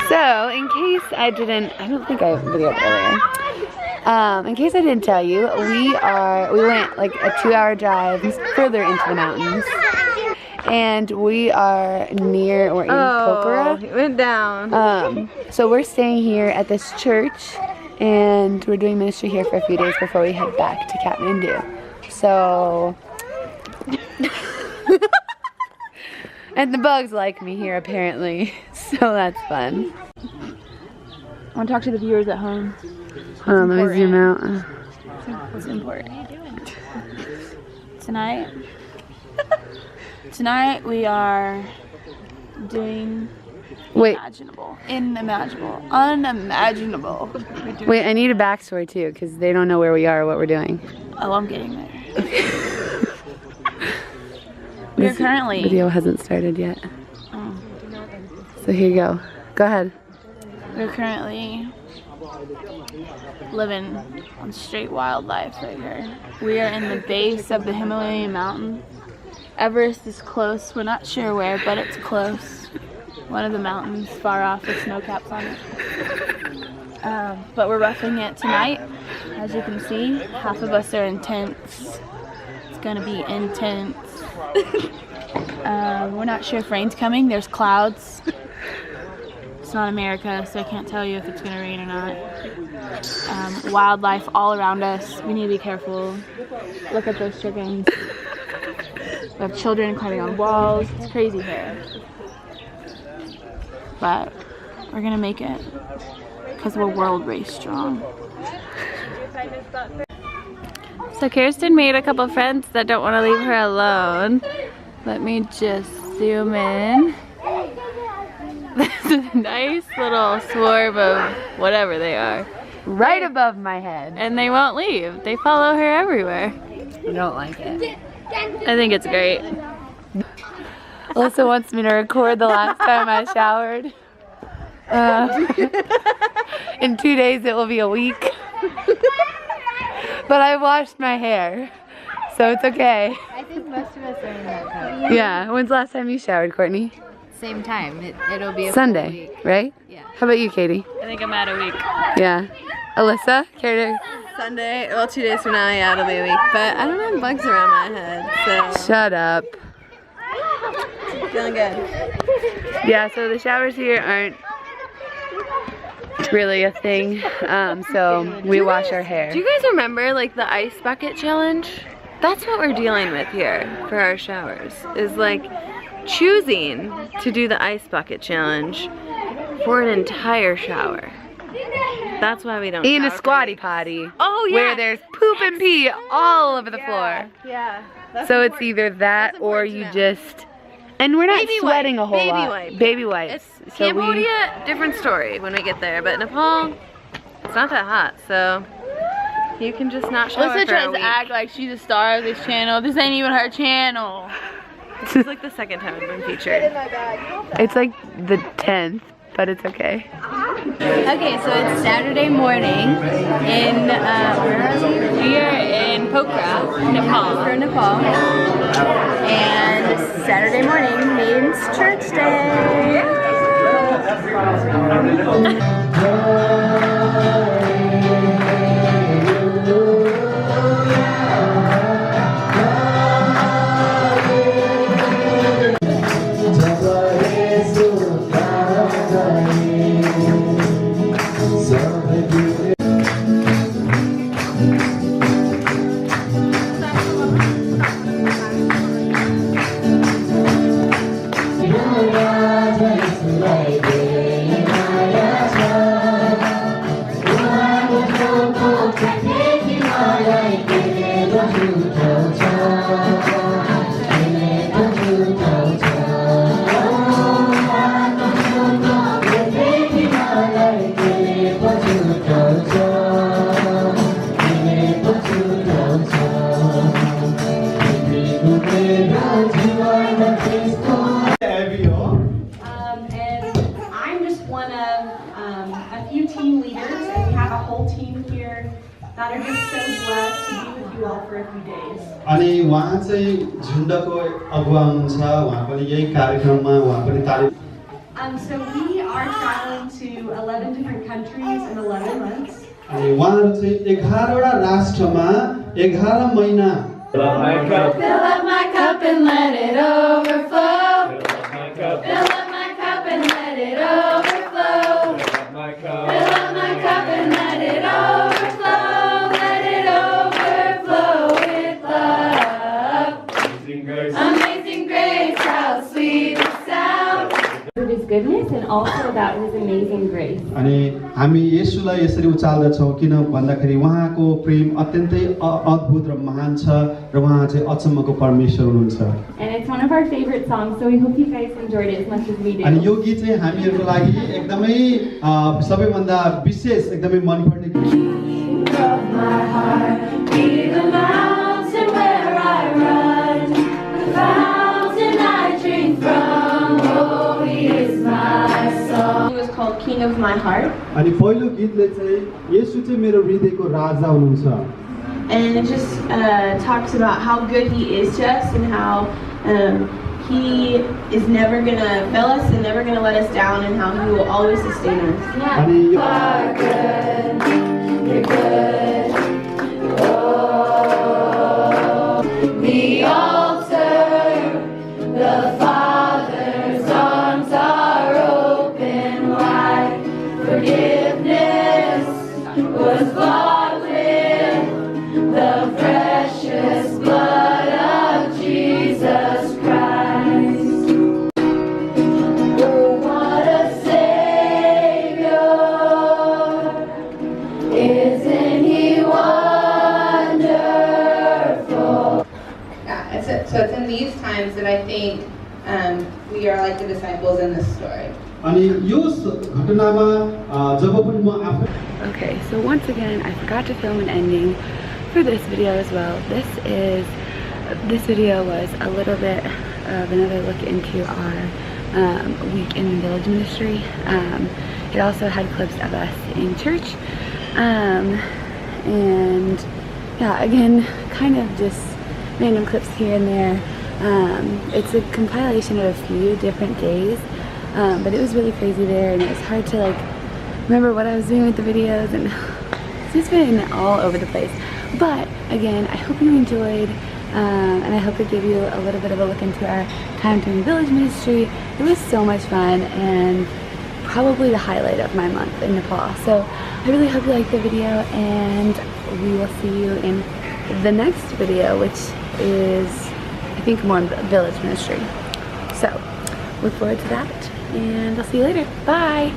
So, in case I don't think I videoed earlier. In case I didn't tell you, we went like a 2-hour drive further into the mountains. And we are we're in Pokhara. It went down. So we're staying here at this church, and we're doing ministry here for a few days before we head back to Kathmandu. So, and the bugs like me here apparently, so that's fun. I want to talk to the viewers at home. Hold on, let me zoom out. What's important? Tonight we are doing unimaginable. Wait, I need a backstory too, because they don't know where we are or what we're doing. Oh, I'm getting there. We're currently... video hasn't started yet. Oh. So here you go. Go ahead. We're currently living on straight wildlife right here. We are in the base of the Himalayan mountain. Everest is close. We're not sure where, but it's close. One of the mountains far off with snow caps on it. But we're roughing it tonight. As you can see, half of us are in tents. It's gonna be intense. We're not sure if rain's coming. There's clouds. It's not America, so I can't tell you if it's gonna rain or not. Wildlife all around us. We need to be careful. Look at those chickens. We have children climbing on walls. It's crazy here. But we're gonna make it because we're world race strong. So Kirsten made a couple friends that don't want to leave her alone. Let me just zoom in. There's a nice little swarm of whatever they are. Right above my head. And they won't leave. They follow her everywhere. I don't like it. I think it's great. Alyssa wants me to record the last time I showered. In 2 days it will be a week. But I washed my hair, so it's okay. I think most of us are in that boat. Yeah, when's the last time you showered, Courtney? Same time. It'll be a Sunday, full week. right? Yeah. How about you, Katie? I think I'm at a week. Yeah. Alyssa, care to? Sunday, well 2 days from now, yeah, it'll be a week. But I don't have bugs around my head, so. Shut up. Feeling good. Yeah, so the showers here aren't really a thing, so we wash our hair. Do you guys remember like the ice bucket challenge? That's what we're dealing with here for our showers, is like choosing to do the ice bucket challenge for an entire shower. That's why we don't In a shower squatty potty. Oh yeah. Where there's poop and pee all over the floor. Yeah. So it's either that or you just, and we're not sweating a whole lot. Baby wipes. It's So Cambodia, different story when we get there, but Nepal, it's not that hot, so you can just not shower Alyssa for a tries week. to act like she's a star of this channel. This ain't even her channel. This is like the second time I've been featured. It's like the 10th, but it's okay. Okay, so it's Saturday morning in, where are we? We are in Pokhara, Nepal. We're Nepal. And Saturday morning means church day. And I'm just one of a few team leaders, and we have a whole team here that are just so blessed to be with you you all for a few days. अनि उहाँ चाहिँ झुण्डको अगुवा हुनुहुन्छ उहाँ पनि यही कार्यक्रममा उहाँ पनि तालिम So we are traveling to 11 different countries in 11 months. अनि उहाँहरू चाहिँ 11 वटा राष्ट्रमा 11 महिना Fill up my cup and let it overflow. Fill up my cup and let it overflow. Fill up my cup and let it overflow. Let it overflow with love. Amazing grace, how sweet the sound. His goodness and also about his amazing grace. अनि हामी येशूलाई यसरी उचाल्दछौँ किन भन्दाखेरि उहाँको प्रेम अत्यन्तै अद्भुत र महान छ र उहाँ चाहिँ अचम्मको परमेश्वर हुनुहुन्छ And it's one of our favorite songs, so we hope you guys enjoyed it as much as we did. अनि यो गीत चाहिँ हामीहरूको लागि एकदमै सबैभन्दा विशेष एकदमै मनपर्ने गीत King of my heart, be the mountain where I run, the fountain I drink from. Oh, he is my song. It was called King of My Heart, अनि पहिलो गीतले चाहिँ येशू चाहिँ मेरो हृदयको राजा हुनुहुन्छ and it just talks about how good he is to us and how he is never gonna fail us and never gonna let us down and how he will always sustain us. अनि यो Are good, you're good. Oh, the altar, the Father's arms are open wide. Forgiveness was bought with the precious blood of Jesus Christ. Oh, what a Savior! Isn't he wonderful? Yeah, so it's in these times that I think we are like the disciples in this story. अनि यो घटनामा जब पनि म आफै Okay, so once again, I forgot to film an ending for this video as well. This video was a little bit of another look into our week in the village ministry. It also had clips of us in church. And yeah, again, kind of just random clips here and there. It's a compilation of a few different days, but it was really crazy there, and it was hard to like remember what I was doing with the videos, and it's just been all over the place. But again, I hope you enjoyed, and I hope it gave you a little bit of a look into our time during village ministry. It was so much fun and probably the highlight of my month in Nepal. So I really hope you liked the video, and we will see you in the next video, which is I think more village ministry. So look forward to that, and I'll see you later. Bye.